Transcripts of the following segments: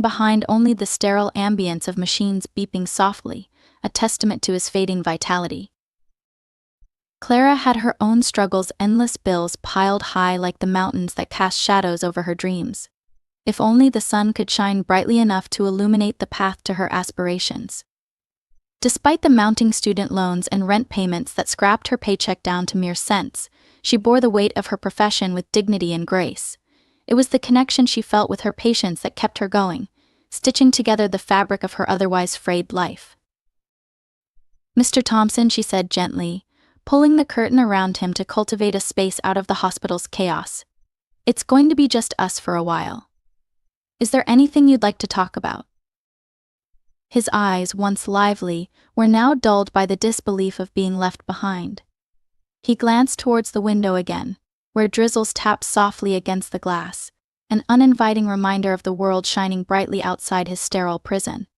behind only the sterile ambience of machines beeping softly, a testament to his fading vitality. Clara had her own struggles, endless bills piled high like the mountains that cast shadows over her dreams. If only the sun could shine brightly enough to illuminate the path to her aspirations. Despite the mounting student loans and rent payments that scrapped her paycheck down to mere cents, she bore the weight of her profession with dignity and grace. It was the connection she felt with her patients that kept her going, stitching together the fabric of her otherwise frayed life. "Mr. Thompson," she said gently, pulling the curtain around him to cultivate a space out of the hospital's chaos. "It's going to be just us for a while. Is there anything you'd like to talk about?" His eyes, once lively, were now dulled by the disbelief of being left behind. He glanced towards the window again, where drizzles tapped softly against the glass, an uninviting reminder of the world shining brightly outside his sterile prison.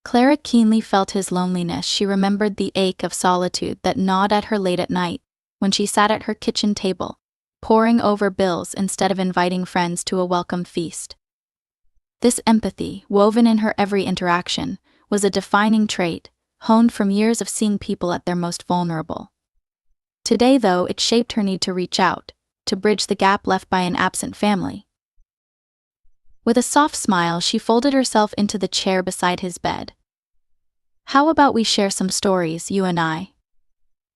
Clara keenly felt his loneliness. She remembered the ache of solitude that gnawed at her late at night, when she sat at her kitchen table, poring over bills instead of inviting friends to a welcome feast. This empathy, woven in her every interaction, was a defining trait, honed from years of seeing people at their most vulnerable. Today, though, it shaped her need to reach out, to bridge the gap left by an absent family. With a soft smile, she folded herself into the chair beside his bed. "How about we share some stories, you and I?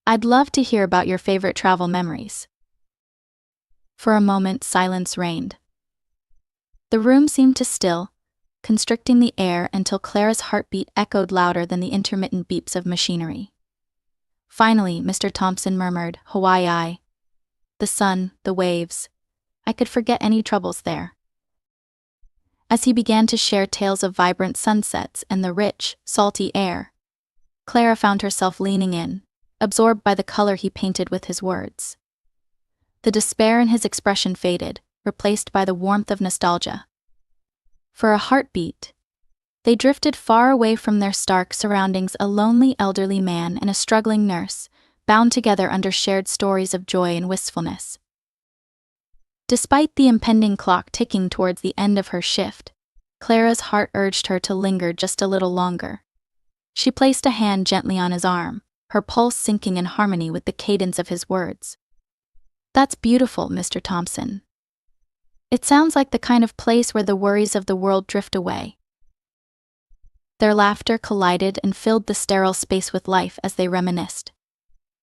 I'd love to hear about your favorite travel memories." For a moment, silence reigned. The room seemed to still, constricting the air until Clara's heartbeat echoed louder than the intermittent beeps of machinery. Finally, Mr. Thompson murmured, "Hawaii. The sun, the waves. I could forget any troubles there." As he began to share tales of vibrant sunsets and the rich, salty air, Clara found herself leaning in, absorbed by the color he painted with his words. The despair in his expression faded, replaced by the warmth of nostalgia. For a heartbeat, they drifted far away from their stark surroundings, a lonely elderly man and a struggling nurse, bound together under shared stories of joy and wistfulness. Despite the impending clock ticking towards the end of her shift, Clara's heart urged her to linger just a little longer. She placed a hand gently on his arm, her pulse syncing in harmony with the cadence of his words. "That's beautiful, Mr. Thompson. It sounds like the kind of place where the worries of the world drift away." Their laughter collided and filled the sterile space with life as they reminisced.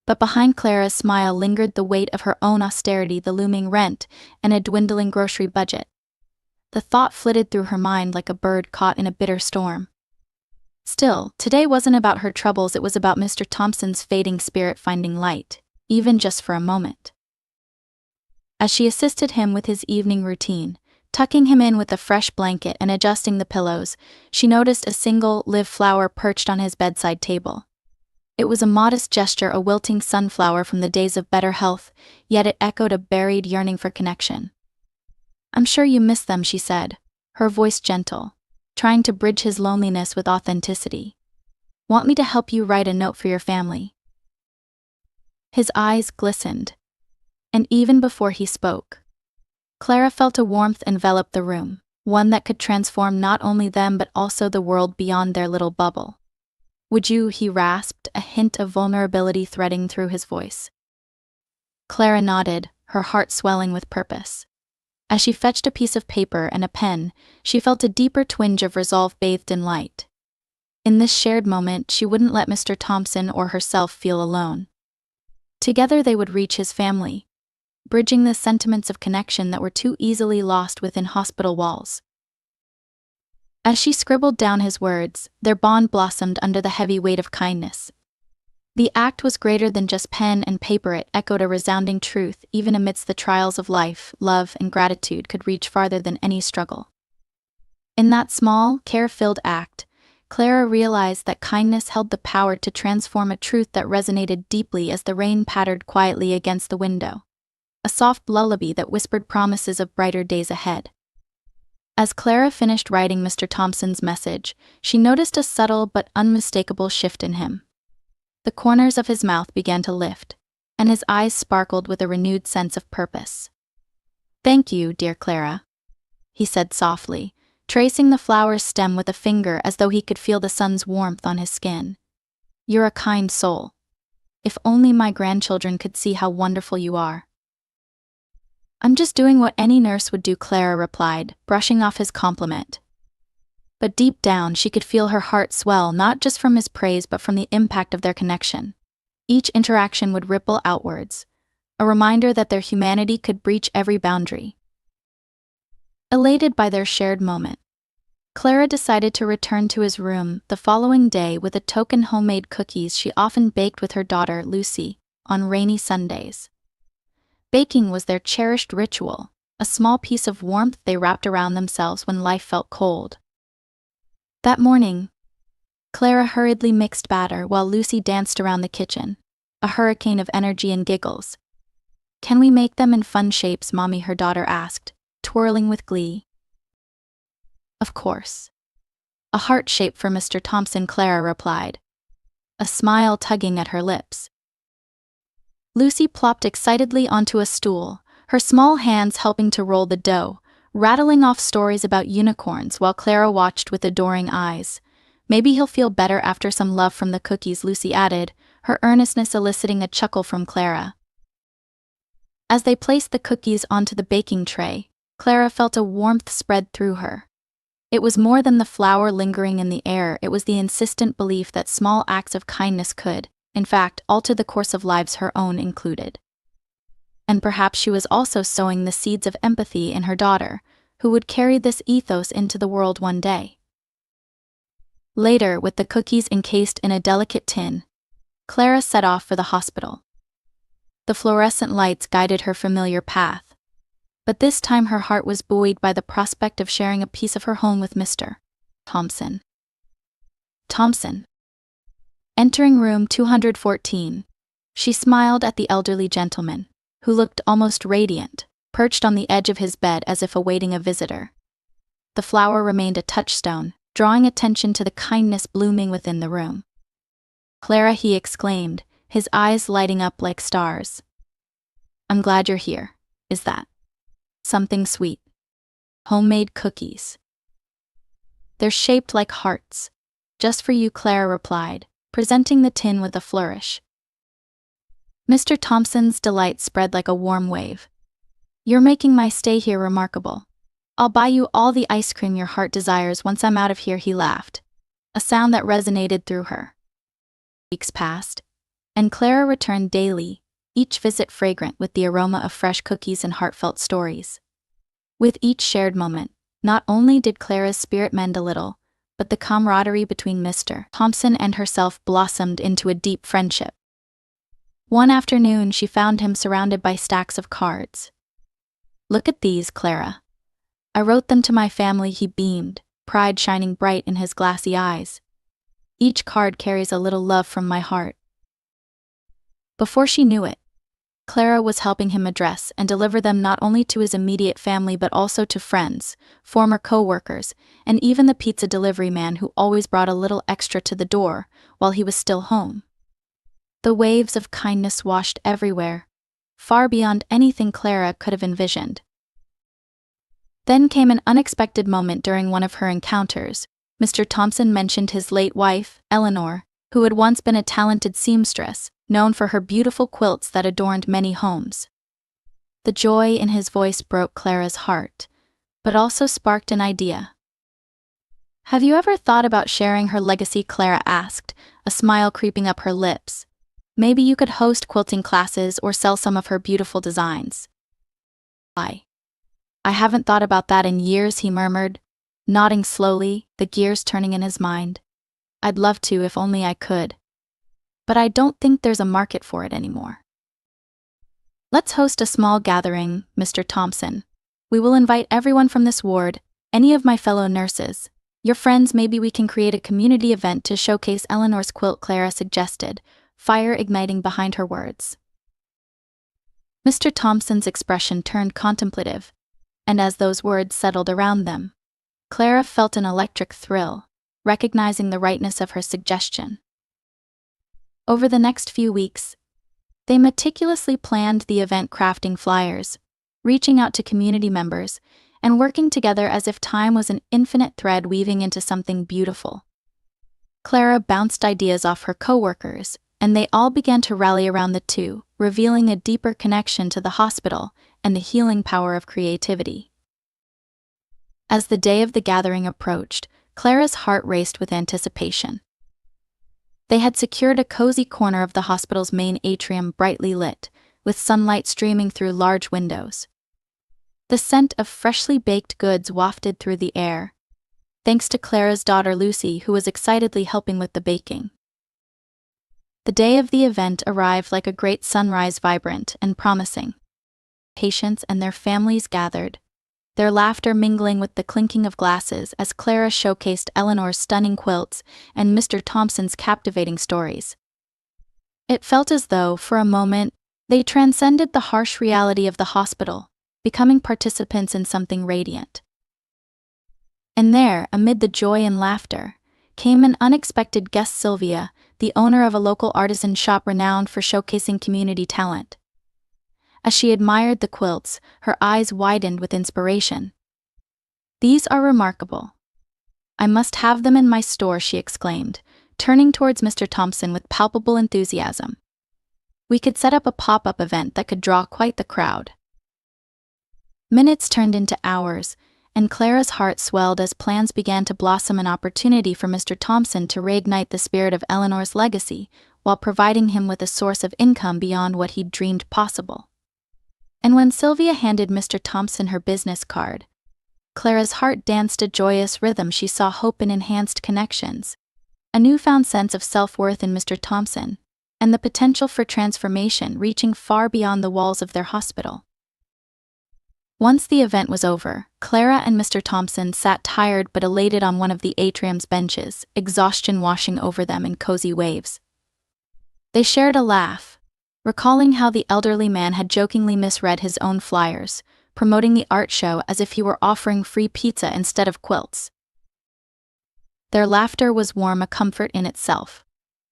But behind Clara's smile lingered the weight of her own austerity, the looming rent, and a dwindling grocery budget. The thought flitted through her mind like a bird caught in a bitter storm. Still, today wasn't about her troubles, it was about Mr. Thompson's fading spirit finding light, even just for a moment. As she assisted him with his evening routine, tucking him in with a fresh blanket and adjusting the pillows, she noticed a single live flower perched on his bedside table. It was a modest gesture, a wilting sunflower from the days of better health, yet it echoed a buried yearning for connection. "I'm sure you miss them," she said, her voice gentle, trying to bridge his loneliness with authenticity. "Want me to help you write a note for your family?" His eyes glistened, and even before he spoke, Clara felt a warmth envelop the room, one that could transform not only them but also the world beyond their little bubble. "Would you?" he rasped, a hint of vulnerability threading through his voice. Clara nodded, her heart swelling with purpose. As she fetched a piece of paper and a pen, she felt a deeper twinge of resolve bathed in light. In this shared moment, she wouldn't let Mr. Thompson or herself feel alone. Together they would reach his family, bridging the sentiments of connection that were too easily lost within hospital walls. As she scribbled down his words, their bond blossomed under the heavy weight of kindness. The act was greater than just pen and paper, it echoed a resounding truth. Even amidst the trials of life, love and gratitude could reach farther than any struggle. In that small, care-filled act, Clara realized that kindness held the power to transform, a truth that resonated deeply as the rain pattered quietly against the window. A soft lullaby that whispered promises of brighter days ahead. As Clara finished writing Mr. Thompson's message, she noticed a subtle but unmistakable shift in him. The corners of his mouth began to lift, and his eyes sparkled with a renewed sense of purpose. "Thank you, dear Clara," he said softly, tracing the flower's stem with a finger as though he could feel the sun's warmth on his skin. "You're a kind soul. If only my grandchildren could see how wonderful you are." "I'm just doing what any nurse would do," Clara replied, brushing off his compliment. But deep down she could feel her heart swell, not just from his praise but from the impact of their connection. Each interaction would ripple outwards, a reminder that their humanity could breach every boundary. Elated by their shared moment, Clara decided to return to his room the following day with a token homemade cookies she often baked with her daughter, Lucy, on rainy Sundays. Baking was their cherished ritual, a small piece of warmth they wrapped around themselves when life felt cold. That morning, Clara hurriedly mixed batter while Lucy danced around the kitchen, a hurricane of energy and giggles. "Can we make them in fun shapes, Mommy?" her daughter asked, twirling with glee. "Of course. A heart shape for Mr. Thompson," Clara replied, a smile tugging at her lips. Lucy plopped excitedly onto a stool, her small hands helping to roll the dough, rattling off stories about unicorns while Clara watched with adoring eyes. "Maybe he'll feel better after some love from the cookies," Lucy added, her earnestness eliciting a chuckle from Clara. As they placed the cookies onto the baking tray, Clara felt a warmth spread through her. It was more than the flower lingering in the air, it was the insistent belief that small acts of kindness could, in fact, alter the course of lives, her own included. And perhaps she was also sowing the seeds of empathy in her daughter, who would carry this ethos into the world one day. Later, with the cookies encased in a delicate tin, Clara set off for the hospital. The fluorescent lights guided her familiar path, but this time her heart was buoyed by the prospect of sharing a piece of her home with Mr. Thompson. Entering room 214, she smiled at the elderly gentleman, who looked almost radiant, perched on the edge of his bed as if awaiting a visitor. The flower remained a touchstone, drawing attention to the kindness blooming within the room. "Clara," he exclaimed, his eyes lighting up like stars. "I'm glad you're here. Is that something sweet? Homemade cookies. They're shaped like hearts. Just for you," Clara replied, presenting the tin with a flourish. Mr. Thompson's delight spread like a warm wave. "You're making my stay here remarkable. I'll buy you all the ice cream your heart desires once I'm out of here," he laughed, a sound that resonated through her. Weeks passed, and Clara returned daily, each visit fragrant with the aroma of fresh cookies and heartfelt stories. With each shared moment, not only did Clara's spirit mend a little, but the camaraderie between Mr. Thompson and herself blossomed into a deep friendship. One afternoon she found him surrounded by stacks of cards. "Look at these, Clara. I wrote them to my family," he beamed, pride shining bright in his glassy eyes. "Each card carries a little love from my heart." Before she knew it, Clara was helping him address and deliver them not only to his immediate family but also to friends, former co-workers, and even the pizza delivery man who always brought a little extra to the door while he was still home. The waves of kindness washed everywhere, far beyond anything Clara could have envisioned. Then came an unexpected moment during one of her encounters. Mr. Thompson mentioned his late wife, Eleanor, who had once been a talented seamstress, known for her beautiful quilts that adorned many homes. The joy in his voice broke Clara's heart, but also sparked an idea. "Have you ever thought about sharing her legacy?" Clara asked, a smile creeping up her lips. "Maybe you could host quilting classes or sell some of her beautiful designs." "I haven't thought about that in years," he murmured, nodding slowly, the gears turning in his mind. "I'd love to if only I could. But I don't think there's a market for it anymore." "Let's host a small gathering, Mr. Thompson. We will invite everyone from this ward, any of my fellow nurses, your friends. Maybe we can create a community event to showcase Eleanor's quilt," Clara suggested, fire igniting behind her words. Mr. Thompson's expression turned contemplative, and as those words settled around them, Clara felt an electric thrill, recognizing the rightness of her suggestion. Over the next few weeks, they meticulously planned the event, crafting flyers, reaching out to community members, and working together as if time was an infinite thread weaving into something beautiful. Clara bounced ideas off her coworkers, and they all began to rally around the two, revealing a deeper connection to the hospital and the healing power of creativity. As the day of the gathering approached, Clara's heart raced with anticipation. They had secured a cozy corner of the hospital's main atrium, brightly lit, with sunlight streaming through large windows. The scent of freshly baked goods wafted through the air, thanks to Clara's daughter Lucy, who was excitedly helping with the baking. The day of the event arrived like a great sunrise, vibrant and promising. Patients and their families gathered, their laughter mingling with the clinking of glasses as Clara showcased Eleanor's stunning quilts and Mr. Thompson's captivating stories. It felt as though, for a moment, they transcended the harsh reality of the hospital, becoming participants in something radiant. And there, amid the joy and laughter, came an unexpected guest: Sylvia, the owner of a local artisan shop renowned for showcasing community talent. As she admired the quilts, her eyes widened with inspiration. "These are remarkable. I must have them in my store," she exclaimed, turning towards Mr. Thompson with palpable enthusiasm. "We could set up a pop-up event that could draw quite the crowd." Minutes turned into hours, and Clara's heart swelled as plans began to blossom: an opportunity for Mr. Thompson to reignite the spirit of Eleanor's legacy, while providing him with a source of income beyond what he'd dreamed possible. And when Sylvia handed Mr. Thompson her business card, Clara's heart danced a joyous rhythm. She saw hope in enhanced connections, a newfound sense of self-worth in Mr. Thompson, and the potential for transformation reaching far beyond the walls of their hospital. Once the event was over, Clara and Mr. Thompson sat tired but elated on one of the atrium's benches, exhaustion washing over them in cozy waves. They shared a laugh, recalling how the elderly man had jokingly misread his own flyers, promoting the art show as if he were offering free pizza instead of quilts. Their laughter was warm, a comfort in itself,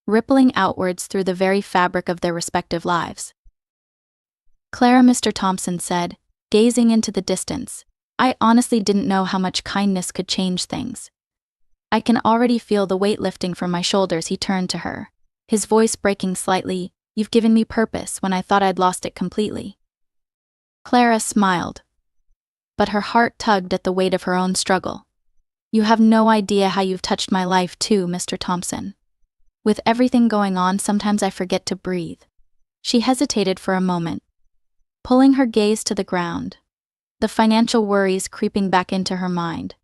rippling outwards through the very fabric of their respective lives. "Clara," Mr. Thompson said, gazing into the distance, "I honestly didn't know how much kindness could change things. I can already feel the weight lifting from my shoulders." He turned to her, his voice breaking slightly. "You've given me purpose when I thought I'd lost it completely." Clara smiled, but her heart tugged at the weight of her own struggle. "You have no idea how you've touched my life too, Mr. Thompson. With everything going on, sometimes I forget to breathe." She hesitated for a moment, pulling her gaze to the ground, the financial worries creeping back into her mind.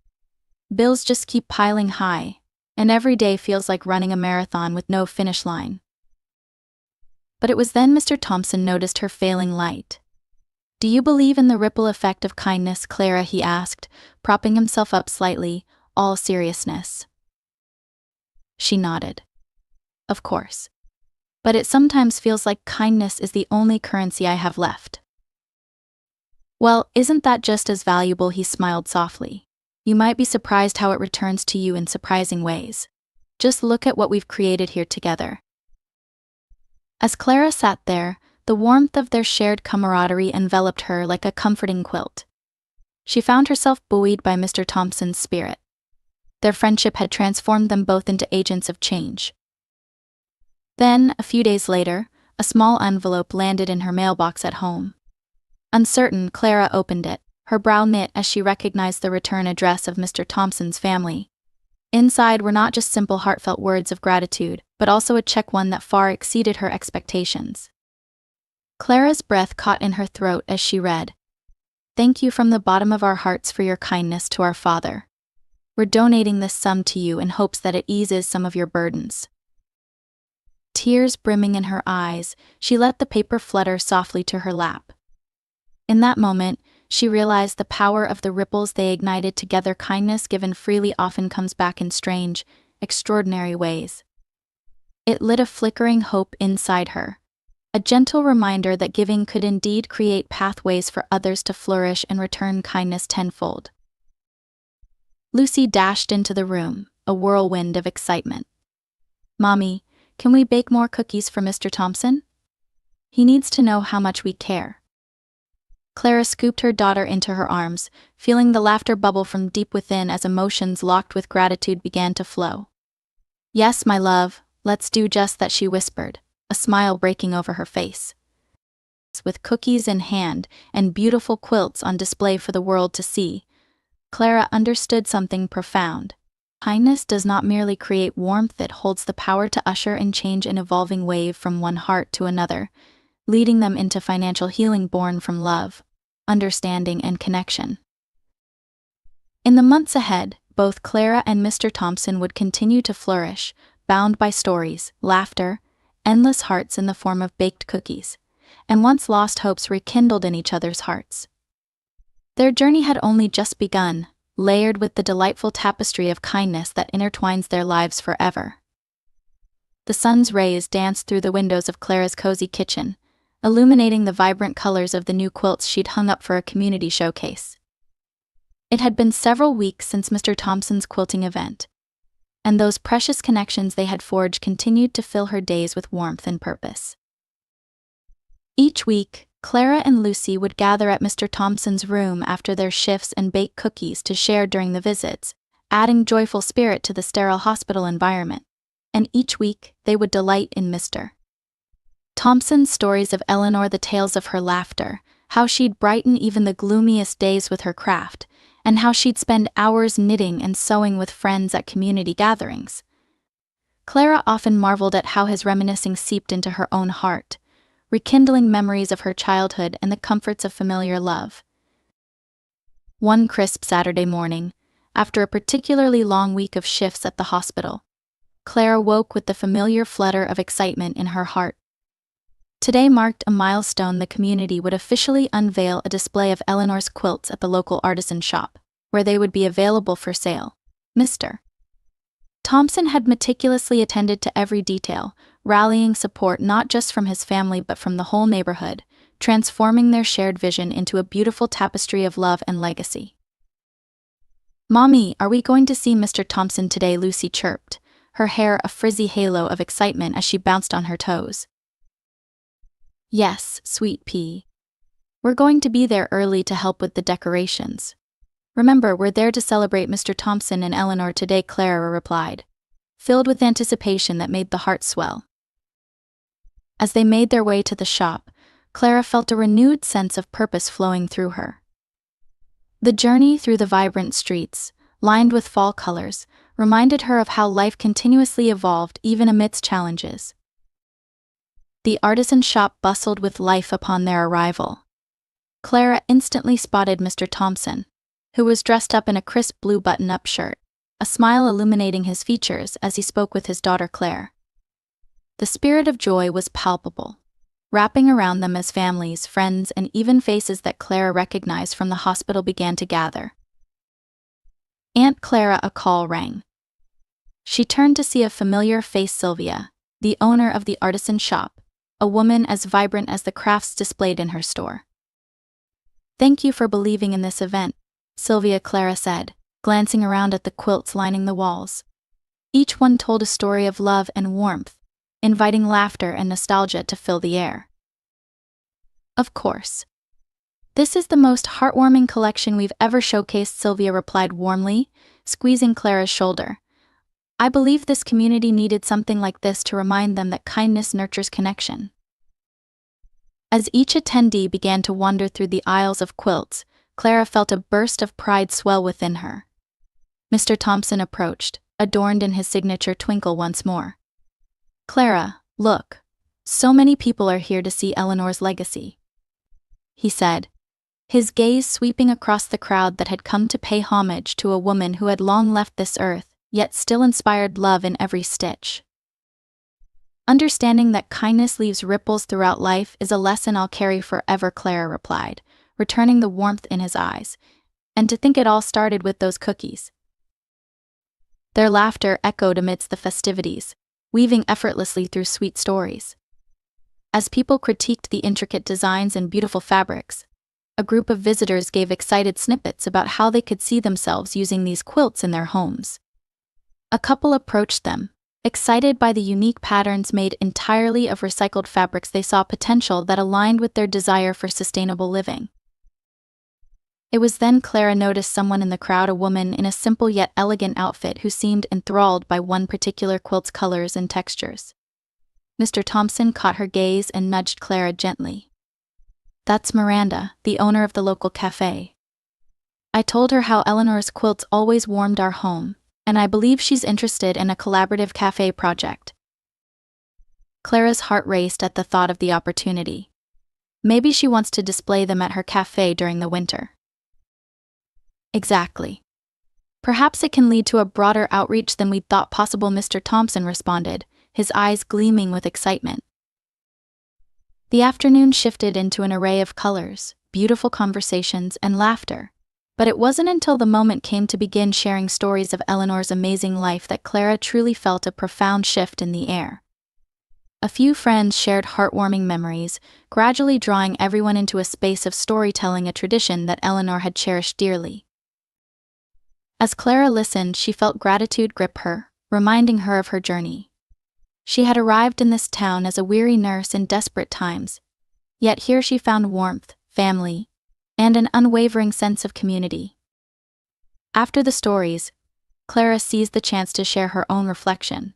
Bills just keep piling high, and every day feels like running a marathon with no finish line. But it was then Mr. Thompson noticed her failing light. "Do you believe in the ripple effect of kindness, Clara?" he asked, propping himself up slightly, all seriousness. She nodded. "Of course. But it sometimes feels like kindness is the only currency I have left." "Well, isn't that just as valuable?" He smiled softly. "You might be surprised how it returns to you in surprising ways. Just look at what we've created here together." As Clara sat there, the warmth of their shared camaraderie enveloped her like a comforting quilt. She found herself buoyed by Mr. Thompson's spirit. Their friendship had transformed them both into agents of change. Then, a few days later, a small envelope landed in her mailbox at home. Uncertain, Clara opened it, her brow knit as she recognized the return address of Mr. Thompson's family. Inside were not just simple heartfelt words of gratitude, but also a check, one that far exceeded her expectations. Clara's breath caught in her throat as she read, "Thank you from the bottom of our hearts for your kindness to our father. We're donating this sum to you in hopes that it eases some of your burdens." Tears brimming in her eyes, she let the paper flutter softly to her lap. In that moment, she realized the power of the ripples they ignited together. Kindness given freely often comes back in strange, extraordinary ways. It lit a flickering hope inside her, a gentle reminder that giving could indeed create pathways for others to flourish and return kindness tenfold. Lucy dashed into the room, a whirlwind of excitement. "Mommy, can we bake more cookies for Mr. Thompson? He needs to know how much we care." Clara scooped her daughter into her arms, feeling the laughter bubble from deep within as emotions locked with gratitude began to flow. "Yes, my love, let's do just that," she whispered, a smile breaking over her face. With cookies in hand and beautiful quilts on display for the world to see, Clara understood something profound. Kindness does not merely create warmth, it holds the power to usher in change, an evolving wave from one heart to another, leading them into financial healing born from love, understanding, and connection. In the months ahead, both Clara and Mr. Thompson would continue to flourish, bound by stories, laughter, endless hearts in the form of baked cookies, and once lost hopes rekindled in each other's hearts. Their journey had only just begun, layered with the delightful tapestry of kindness that intertwines their lives forever. The sun's rays danced through the windows of Clara's cozy kitchen, illuminating the vibrant colors of the new quilts she'd hung up for a community showcase. It had been several weeks since Mr. Thompson's quilting event, and those precious connections they had forged continued to fill her days with warmth and purpose. Each week, Clara and Lucy would gather at Mr. Thompson's room after their shifts and bake cookies to share during the visits, adding joyful spirit to the sterile hospital environment. And each week, they would delight in Mr. Thompson's stories of Eleanor, the tales of her laughter, how she'd brighten even the gloomiest days with her craft, and how she'd spend hours knitting and sewing with friends at community gatherings. Clara often marveled at how his reminiscing seeped into her own heart, rekindling memories of her childhood and the comforts of familiar love. One crisp Saturday morning, after a particularly long week of shifts at the hospital, Clara woke with the familiar flutter of excitement in her heart. Today marked a milestone. The community would officially unveil a display of Eleanor's quilts at the local artisan shop, where they would be available for sale. Mr. Thompson had meticulously attended to every detail, rallying support not just from his family but from the whole neighborhood, transforming their shared vision into a beautiful tapestry of love and legacy. "Mommy, are we going to see Mr. Thompson today?" Lucy chirped, her hair a frizzy halo of excitement as she bounced on her toes. "Yes, sweet pea. We're going to be there early to help with the decorations. Remember, we're there to celebrate Mr. Thompson and Eleanor today," Clara replied, filled with anticipation that made the heart swell. As they made their way to the shop, Clara felt a renewed sense of purpose flowing through her. The journey through the vibrant streets, lined with fall colors, reminded her of how life continuously evolved even amidst challenges. The artisan shop bustled with life upon their arrival. Clara instantly spotted Mr. Thompson, who was dressed up in a crisp blue button-up shirt, a smile illuminating his features as he spoke with his daughter Claire. The spirit of joy was palpable, wrapping around them as families, friends, and even faces that Clara recognized from the hospital began to gather. Aunt Clara, a call rang. She turned to see a familiar face, Sylvia, the owner of the artisan shop, a woman as vibrant as the crafts displayed in her store. "Thank you for believing in this event," Sylvia, Clara said, glancing around at the quilts lining the walls. Each one told a story of love and warmth, inviting laughter and nostalgia to fill the air. "Of course. This is the most heartwarming collection we've ever showcased," Sylvia replied warmly, squeezing Clara's shoulder. "I believe this community needed something like this to remind them that kindness nurtures connection." As each attendee began to wander through the aisles of quilts, Clara felt a burst of pride swell within her. Mr. Thompson approached, adorned in his signature twinkle once more. "Clara, look. So many people are here to see Eleanor's legacy," he said, his gaze sweeping across the crowd that had come to pay homage to a woman who had long left this earth, yet still inspired love in every stitch. "Understanding that kindness leaves ripples throughout life is a lesson I'll carry forever," Clara replied, returning the warmth in his eyes. "And to think it all started with those cookies." Their laughter echoed amidst the festivities, weaving effortlessly through sweet stories. As people critiqued the intricate designs and beautiful fabrics, a group of visitors gave excited snippets about how they could see themselves using these quilts in their homes. A couple approached them, excited by the unique patterns made entirely of recycled fabrics. They saw potential that aligned with their desire for sustainable living. It was then Clara noticed someone in the crowd, a woman in a simple yet elegant outfit who seemed enthralled by one particular quilt's colors and textures. Mr. Thompson caught her gaze and nudged Clara gently. "That's Miranda, the owner of the local cafe. I told her how Eleanor's quilts always warmed our home, and I believe she's interested in a collaborative cafe project." Clara's heart raced at the thought of the opportunity. Maybe she wants to display them at her cafe during the winter. "Exactly. Perhaps it can lead to a broader outreach than we'd thought possible," Mr. Thompson responded, his eyes gleaming with excitement. The afternoon shifted into an array of colors, beautiful conversations, and laughter. But it wasn't until the moment came to begin sharing stories of Eleanor's amazing life that Clara truly felt a profound shift in the air. A few friends shared heartwarming memories, gradually drawing everyone into a space of storytelling, a tradition that Eleanor had cherished dearly. As Clara listened, she felt gratitude grip her, reminding her of her journey. She had arrived in this town as a weary nurse in desperate times, yet here she found warmth, family, and an unwavering sense of community. After the stories, Clara seized the chance to share her own reflection.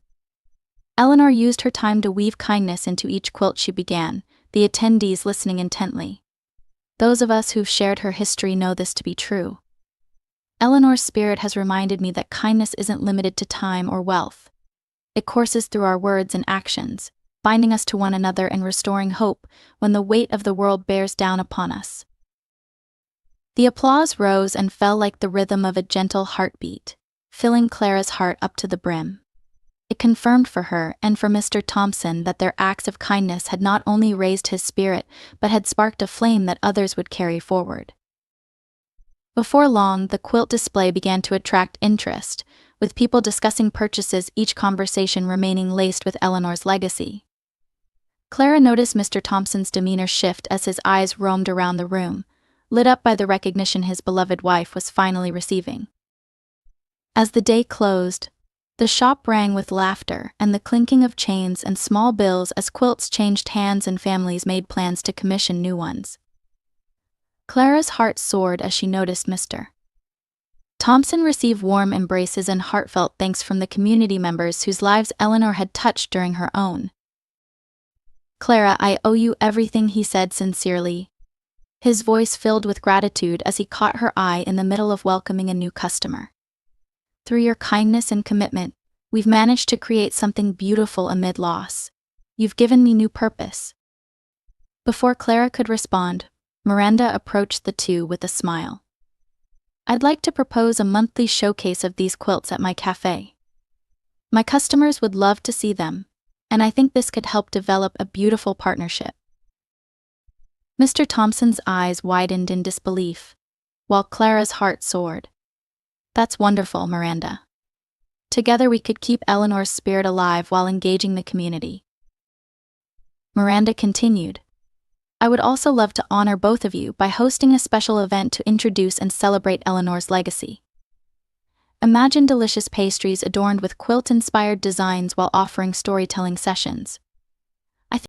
Eleanor used her time to weave kindness into each quilt she began, the attendees listening intently. Those of us who've shared her history know this to be true. Eleanor's spirit has reminded me that kindness isn't limited to time or wealth. It courses through our words and actions, binding us to one another and restoring hope when the weight of the world bears down upon us. The applause rose and fell like the rhythm of a gentle heartbeat, filling Clara's heart up to the brim. It confirmed for her and for Mr. Thompson that their acts of kindness had not only raised his spirit, but had sparked a flame that others would carry forward. Before long, the quilt display began to attract interest, with people discussing purchases, each conversation remaining laced with Eleanor's legacy. Clara noticed Mr. Thompson's demeanor shift as his eyes roamed around the room, lit up by the recognition his beloved wife was finally receiving. As the day closed, the shop rang with laughter and the clinking of chains and small bills as quilts changed hands and families made plans to commission new ones. Clara's heart soared as she noticed Mr. Thompson receive warm embraces and heartfelt thanks from the community members whose lives Eleanor had touched during her own. "Clara, I owe you everything," he said sincerely, his voice filled with gratitude as he caught her eye in the middle of welcoming a new customer. "Through your kindness and commitment, we've managed to create something beautiful amid loss. You've given me new purpose." Before Clara could respond, Miranda approached the two with a smile. "I'd like to propose a monthly showcase of these quilts at my cafe. My customers would love to see them, and I think this could help develop a beautiful partnership." Mr. Thompson's eyes widened in disbelief, while Clara's heart soared. "That's wonderful, Miranda. Together we could keep Eleanor's spirit alive while engaging the community." Miranda continued, "I would also love to honor both of you by hosting a special event to introduce and celebrate Eleanor's legacy. Imagine delicious pastries adorned with quilt-inspired designs while offering storytelling sessions.